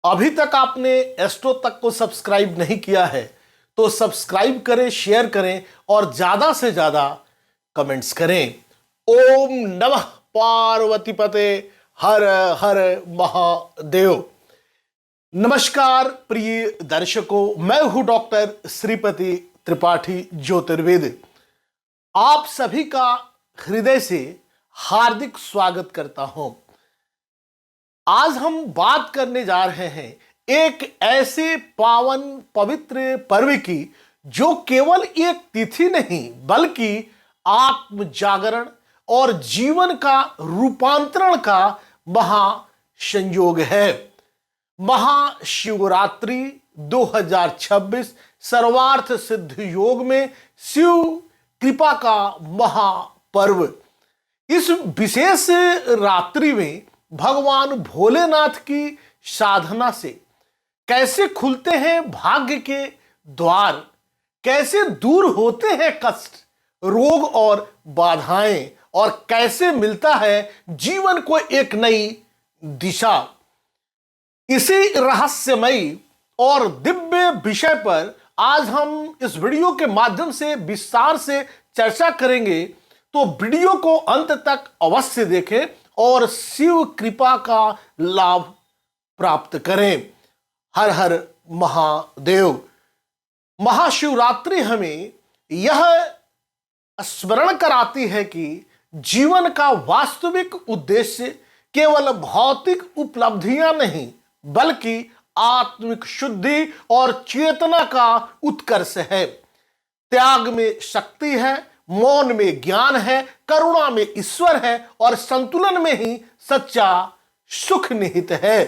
अभी तक आपने एस्ट्रो तक को सब्सक्राइब नहीं किया है तो सब्सक्राइब करें, शेयर करें और ज्यादा से ज्यादा कमेंट्स करें। ओम नमः पार्वती पते हर हर महादेव। नमस्कार प्रिय दर्शकों, मैं हूं डॉक्टर श्रीपति त्रिपाठी ज्योतिर्वेद। आप सभी का हृदय से हार्दिक स्वागत करता हूं। आज हम बात करने जा रहे हैं एक ऐसे पावन पवित्र पर्व की जो केवल एक तिथि नहीं बल्कि आत्म जागरण और जीवन का रूपांतरण का महासंयोग है। महाशिवरात्रि 2026 सर्वार्थ सिद्ध योग में शिव कृपा का महापर्व। इस विशेष रात्रि में भगवान भोलेनाथ की साधना से कैसे खुलते हैं भाग्य के द्वार, कैसे दूर होते हैं कष्ट, रोग और बाधाएं, और कैसे मिलता है जीवन को एक नई दिशा। इसी रहस्यमयी और दिव्य विषय पर आज हम इस वीडियो के माध्यम से विस्तार से चर्चा करेंगे, तो वीडियो को अंत तक अवश्य देखें और शिव कृपा का लाभ प्राप्त करें। हर हर महादेव। महाशिवरात्रि हमें यह स्मरण कराती है कि जीवन का वास्तविक उद्देश्य केवल भौतिक उपलब्धियां नहीं बल्कि आत्मिक शुद्धि और चेतना का उत्कर्ष है। त्याग में शक्ति है, मौन में ज्ञान है, करुणा में ईश्वर है और संतुलन में ही सच्चा सुख निहित है।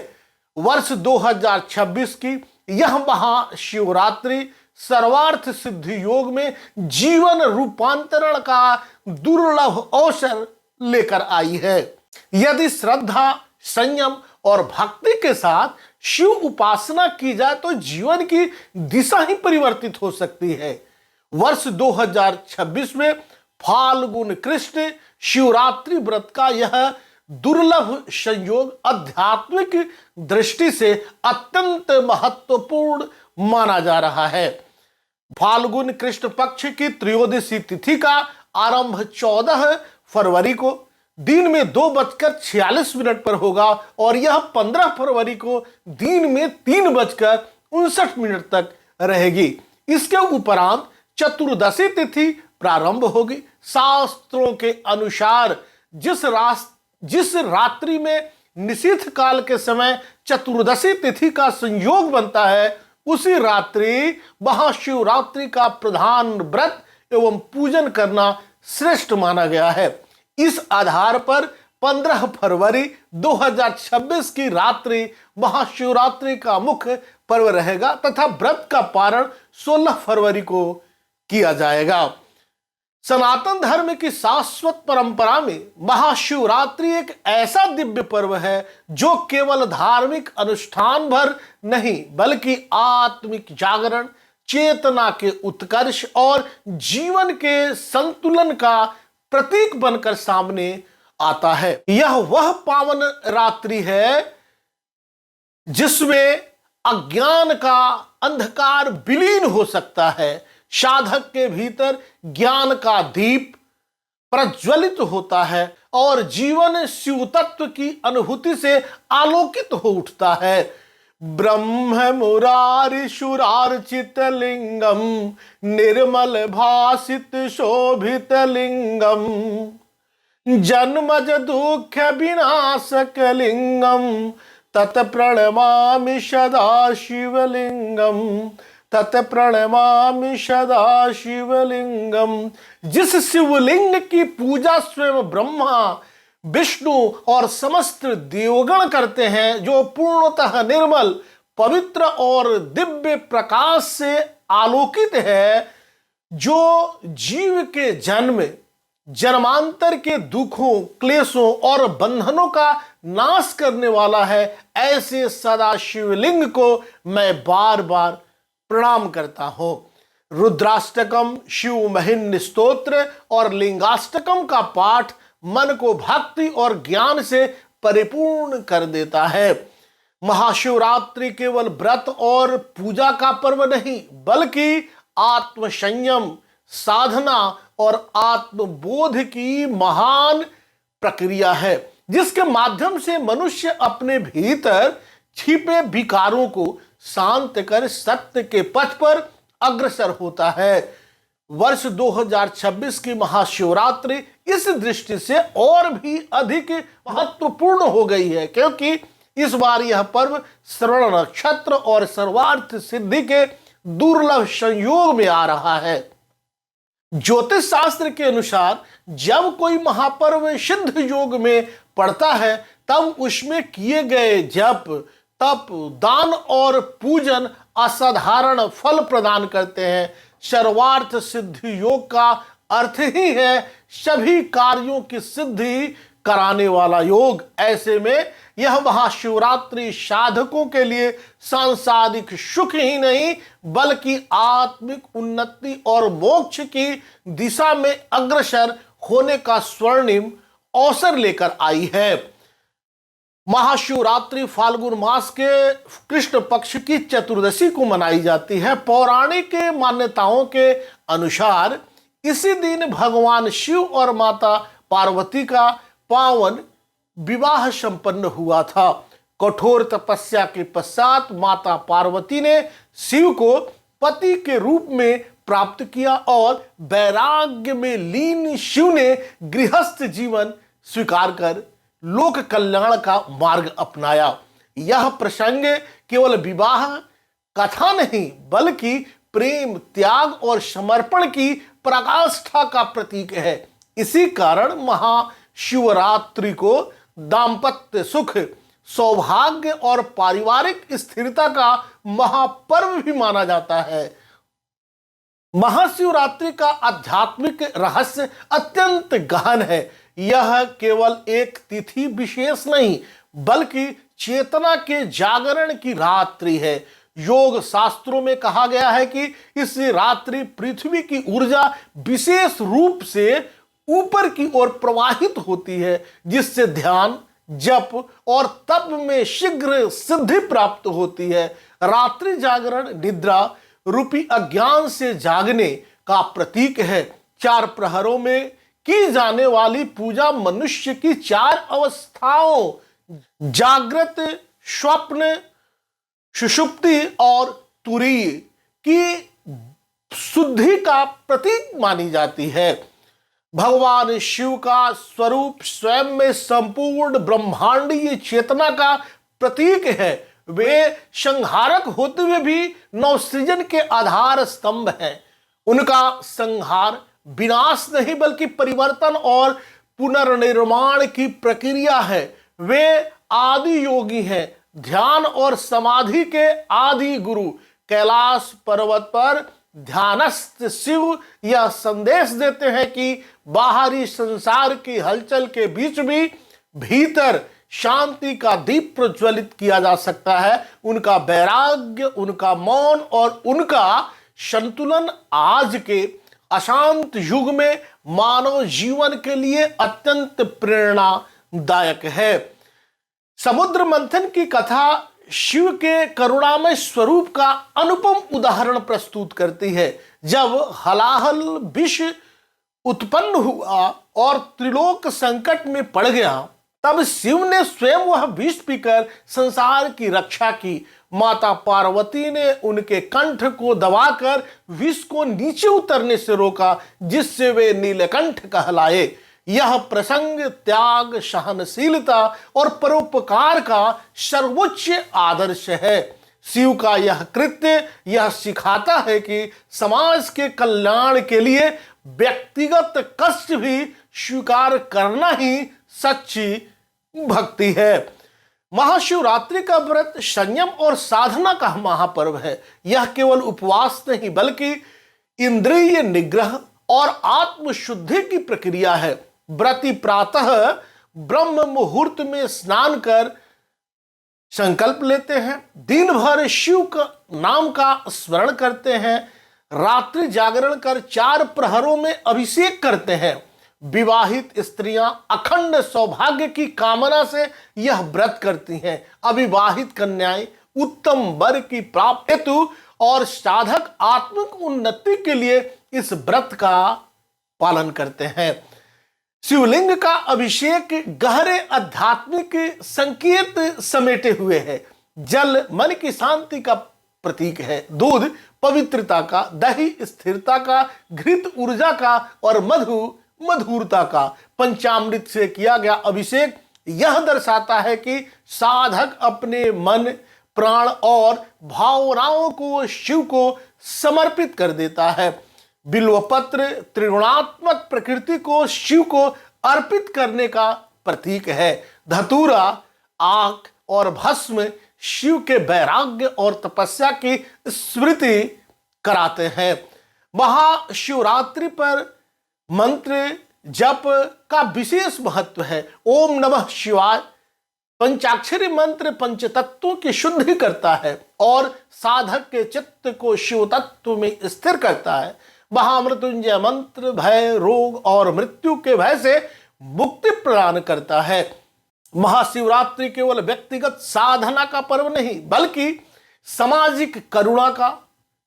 वर्ष 2026 की यह महाशिवरात्रि सर्वार्थ सिद्ध योग में जीवन रूपांतरण का दुर्लभ अवसर लेकर आई है। यदि श्रद्धा, संयम और भक्ति के साथ शिव उपासना की जाए तो जीवन की दिशा ही परिवर्तित हो सकती है। वर्ष 2026 में फाल्गुन कृष्ण शिवरात्रि व्रत का यह दुर्लभ संयोग आध्यात्मिक दृष्टि से अत्यंत महत्वपूर्ण माना जा रहा है। फाल्गुन कृष्ण पक्ष की त्रयोदशी तिथि का आरंभ 14 फरवरी को दिन में 2:46 पर होगा और यह 15 फरवरी को दिन में 3:59 तक रहेगी। इसके उपरांत चतुर्दशी तिथि प्रारंभ होगी। शास्त्रों के अनुसार जिस रात्रि में निशीथ काल के समय चतुर्दशी तिथि का संयोग बनता है उसी रात्रि महाशिवरात्रि का प्रधान व्रत एवं पूजन करना श्रेष्ठ माना गया है। इस आधार पर 15 फरवरी 2026 की रात्रि महाशिवरात्रि का मुख्य पर्व रहेगा तथा व्रत का पारण 16 फरवरी को किया जाएगा। सनातन धर्म की शाश्वत परंपरा में महाशिवरात्रि एक ऐसा दिव्य पर्व है जो केवल धार्मिक अनुष्ठान भर नहीं बल्कि आत्मिक जागरण, चेतना के उत्कर्ष और जीवन के संतुलन का प्रतीक बनकर सामने आता है। यह वह पावन रात्रि है जिसमें अज्ञान का अंधकार विलीन हो सकता है, साधक के भीतर ज्ञान का दीप प्रज्वलित होता है और जीवन शिव तत्व की अनुभूति से आलोकित हो उठता है। ब्रह्म मुरारी शुरार्चित लिंगम निर्मल भासित शोभित लिंगम जन्मज दुख विनाशक लिंगम तत् प्रणमामि सदा शिवलिंगम तत् प्रणमामि सदा शिवलिंगम। जिस शिवलिंग की पूजा स्वयं ब्रह्मा, विष्णु और समस्त देवगण करते हैं, जो पूर्णतः निर्मल, पवित्र और दिव्य प्रकाश से आलोकित है, जो जीव के जन्म, जन्मांतर के दुखों, क्लेशों और बंधनों का नाश करने वाला है, ऐसे सदा शिवलिंग को मैं बार बार प्रणाम करता हूं। रुद्राष्टकम, शिव महिम्न स्तोत्र और लिंगाष्टकम का पाठ मन को भक्ति और ज्ञान से परिपूर्ण कर देता है। महाशिवरात्रि केवल व्रत और पूजा का पर्व नहीं, बल्कि आत्मसंयम, साधना और आत्मबोध की महान प्रक्रिया है, जिसके माध्यम से मनुष्य अपने भीतर छिपे विकारों को शांत कर सत्य के पथ पर अग्रसर होता है। वर्ष 2026 की महाशिवरात्रि इस दृष्टि से और भी अधिक महत्वपूर्ण हो गई है, क्योंकि इस बार यह पर्व श्रवण नक्षत्र और सर्वार्थ सिद्धि के दुर्लभ संयोग में आ रहा है। ज्योतिष शास्त्र के अनुसार जब कोई महापर्व सिद्ध योग में पड़ता है, तब उसमें किए गए जप, तप, दान और पूजन असाधारण फल प्रदान करते हैं। सर्वार्थ सिद्धि योग का अर्थ ही है सभी कार्यों की सिद्धि कराने वाला योग। ऐसे में यह महाशिवरात्रि साधकों के लिए सांसारिक सुख ही नहीं, बल्कि आत्मिक उन्नति और मोक्ष की दिशा में अग्रसर होने का स्वर्णिम अवसर लेकर आई है। महाशिवरात्रि फाल्गुन मास के कृष्ण पक्ष की चतुर्दशी को मनाई जाती है। पौराणिक मान्यताओं के अनुसार इसी दिन भगवान शिव और माता पार्वती का पावन विवाह संपन्न हुआ था। कठोर तपस्या के पश्चात माता पार्वती ने शिव को पति के रूप में प्राप्त किया और वैराग्य में लीन शिव ने गृहस्थ जीवन स्वीकार कर लोक कल्याण का मार्ग अपनाया। यह प्रसंग केवल विवाह कथा नहीं, बल्कि प्रेम, त्याग और समर्पण की पराकाष्ठा का प्रतीक है। इसी कारण महाशिवरात्रि को दाम्पत्य सुख, सौभाग्य और पारिवारिक स्थिरता का महापर्व भी माना जाता है। महाशिवरात्रि का आध्यात्मिक रहस्य अत्यंत गहन है। यह केवल एक तिथि विशेष नहीं, बल्कि चेतना के जागरण की रात्रि है। योग शास्त्रों में कहा गया है कि इस रात्रि पृथ्वी की ऊर्जा विशेष रूप से ऊपर की ओर प्रवाहित होती है, जिससे ध्यान, जप और तप में शीघ्र सिद्धि प्राप्त होती है। रात्रि जागरण निद्रा रूपी अज्ञान से जागने का प्रतीक है। 4 प्रहरों में की जाने वाली पूजा मनुष्य की 4 अवस्थाओं जागृत, स्वप्न, सुषुप्ति और तुरीय की शुद्धि का प्रतीक मानी जाती है। भगवान शिव का स्वरूप स्वयं में संपूर्ण ब्रह्मांडीय चेतना का प्रतीक है। वे संहारक होते हुए भी नवसृजन के आधार स्तंभ हैं। उनका संहार विनाश नहीं, बल्कि परिवर्तन और पुनर्निर्माण की प्रक्रिया है। वे आदि योगी हैं, ध्यान और समाधि के आदि गुरु। कैलाश पर्वत पर ध्यानस्थ शिव यह संदेश देते हैं कि बाहरी संसार की हलचल के बीच भी भीतर शांति का दीप प्रज्वलित किया जा सकता है। उनका वैराग्य, उनका मौन और उनका संतुलन आज के अशांत युग में मानव जीवन के लिए अत्यंत प्रेरणादायक है। समुद्र मंथन की कथा शिव के करुणामय स्वरूप का अनुपम उदाहरण प्रस्तुत करती है। जब हलाहल विष उत्पन्न हुआ और त्रिलोक संकट में पड़ गया, तब शिव ने स्वयं वह विष पीकर संसार की रक्षा की। माता पार्वती ने उनके कंठ को दबाकर विष को नीचे उतरने से रोका, जिससे वे नीलकंठ कहलाए। यह प्रसंग त्याग, सहनशीलता और परोपकार का सर्वोच्च आदर्श है। शिव का यह कृत्य यह सिखाता है कि समाज के कल्याण के लिए व्यक्तिगत कष्ट भी स्वीकार करना ही सच्ची भक्ति है। महाशिवरात्रि का व्रत संयम और साधना का महापर्व है। यह केवल उपवास नहीं, बल्कि इंद्रिय निग्रह और आत्मशुद्धि की प्रक्रिया है। व्रती प्रातः ब्रह्म मुहूर्त में स्नान कर संकल्प लेते हैं, दिन भर शिव का नाम का स्मरण करते हैं, रात्रि जागरण कर 4 प्रहरों में अभिषेक करते हैं। विवाहित स्त्रियां अखंड सौभाग्य की कामना से यह व्रत करती हैं। अविवाहित कन्याएं उत्तम वर की प्राप्ति हेतु और साधक आत्मिक उन्नति के लिए इस व्रत का पालन करते हैं। शिवलिंग का अभिषेक गहरे आध्यात्मिक संकेत समेटे हुए है। जल मन की शांति का प्रतीक है, दूध पवित्रता का, दही स्थिरता का, घृत ऊर्जा का और मधु मधुरता का। पंचामृत से किया गया अभिषेक यह दर्शाता है कि साधक अपने मन, प्राण और भावनाओं को शिव को समर्पित कर देता है। बिल्वपत्र त्रिगुणात्मक प्रकृति को शिव को अर्पित करने का प्रतीक है। धतूरा, आक और भस्म शिव के वैराग्य और तपस्या की स्मृति कराते हैं। महाशिवरात्रि पर मंत्र जप का विशेष महत्व है। ओम नमः शिवाय पंचाक्षरी मंत्र पंचतत्वों की शुद्धि करता है और साधक के चित्त को शिव तत्व में स्थिर करता है। महामृत्युंजय मंत्र भय, रोग और मृत्यु के भय से मुक्ति प्रदान करता है। महाशिवरात्रि केवल व्यक्तिगत साधना का पर्व नहीं बल्कि सामाजिक करुणा का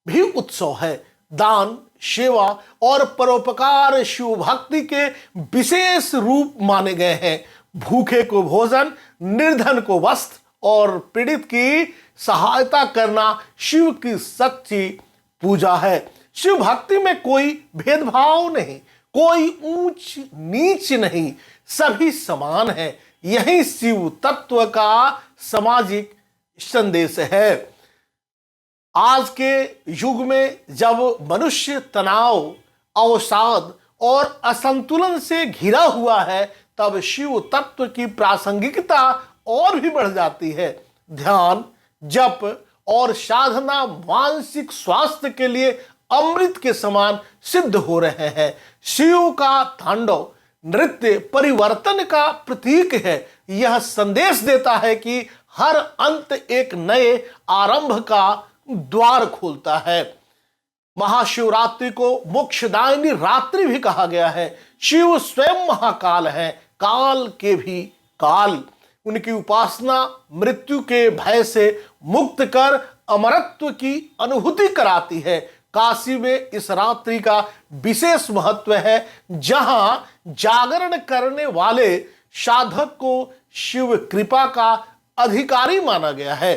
भी उत्सव है। दान, सेवा और परोपकार शिव भक्ति के विशेष रूप माने गए हैं। भूखे को भोजन, निर्धन को वस्त्र और पीड़ित की सहायता करना शिव की सच्ची पूजा है। शिव भक्ति में कोई भेदभाव नहीं, कोई ऊंच नीच नहीं, सभी समान है। यही शिव तत्व का सामाजिक संदेश है। आज के युग में जब मनुष्य तनाव, अवसाद और असंतुलन से घिरा हुआ है तब शिव तत्व की प्रासंगिकता और भी बढ़ जाती है। ध्यान, जप और साधना मानसिक स्वास्थ्य के लिए अमृत के समान सिद्ध हो रहे हैं। शिव का तांडव नृत्य परिवर्तन का प्रतीक है। यह संदेश देता है कि हर अंत एक नए आरंभ का द्वार खोलता है। महाशिवरात्रि को मोक्षदायिनी रात्रि भी कहा गया है। शिव स्वयं महाकाल है, काल के भी काल। उनकी उपासना मृत्यु के भय से मुक्त कर अमरत्व की अनुभूति कराती है। काशी में इस रात्रि का विशेष महत्व है, जहां जागरण करने वाले साधक को शिव कृपा का अधिकारी माना गया है।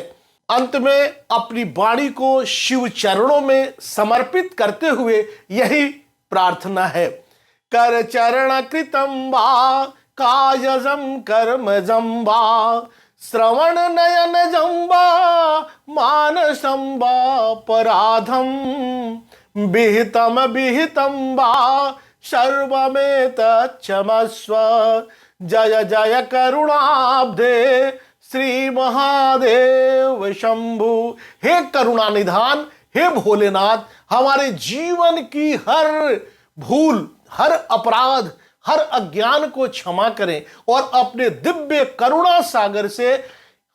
अंत में अपनी वाणी को शिव चरणों में समर्पित करते हुए यही प्रार्थना है। कर चरण कृतं वा कायजं कर्मजं वा श्रवण नयन जंबा मानसं वा पराधम विहितम विहितं वा सर्वमेतत् क्षमस्व जय जय करुणाब्धे श्री महादेव शंभु। हे करुणा निधान, हे भोलेनाथ, हमारे जीवन की हर भूल, हर अपराध, हर अज्ञान को क्षमा करें और अपने दिव्य करुणा सागर से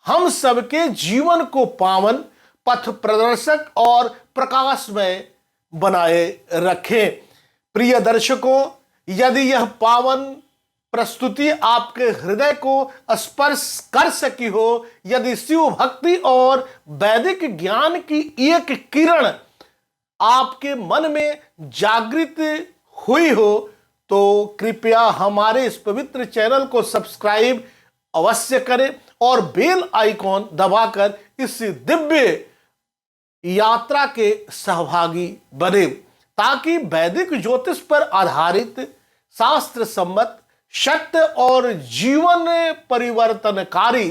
हम सबके जीवन को पावन, पथ प्रदर्शक और प्रकाशमय बनाए रखें। प्रिय दर्शकों, यदि यह पावन प्रस्तुति आपके हृदय को स्पर्श कर सकी हो, यदि शिव भक्ति और वैदिक ज्ञान की एक किरण आपके मन में जागृत हुई हो, तो कृपया हमारे इस पवित्र चैनल को सब्सक्राइब अवश्य करें और बेल आइकॉन दबाकर इस दिव्य यात्रा के सहभागी बने, ताकि वैदिक ज्योतिष पर आधारित शास्त्र सम्मत सत्य और जीवन परिवर्तनकारी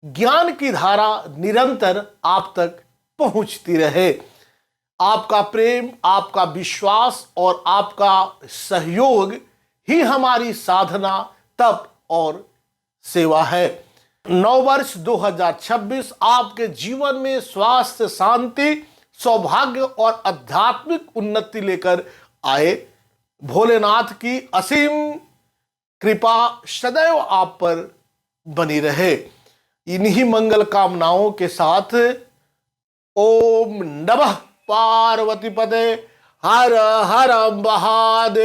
ज्ञान की धारा निरंतर आप तक पहुंचती रहे। आपका प्रेम, आपका विश्वास और आपका सहयोग ही हमारी साधना, तप और सेवा है। नववर्ष 2026 आपके जीवन में स्वास्थ्य, शांति, सौभाग्य और आध्यात्मिक उन्नति लेकर आए। भोलेनाथ की असीम कृपा सदैव आप पर बनी रहे। इन्हीं मंगल कामनाओं के साथ ओम नमः पार्वती पते हर हर महादेव।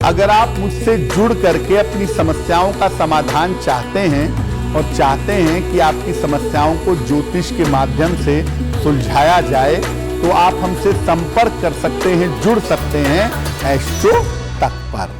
अगर आप मुझसे जुड़ करके अपनी समस्याओं का समाधान चाहते हैं और चाहते हैं कि आपकी समस्याओं को ज्योतिष के माध्यम से सुलझाया जाए, तो आप हमसे संपर्क कर सकते हैं, जुड़ सकते हैं एस्ट्रो तक पर।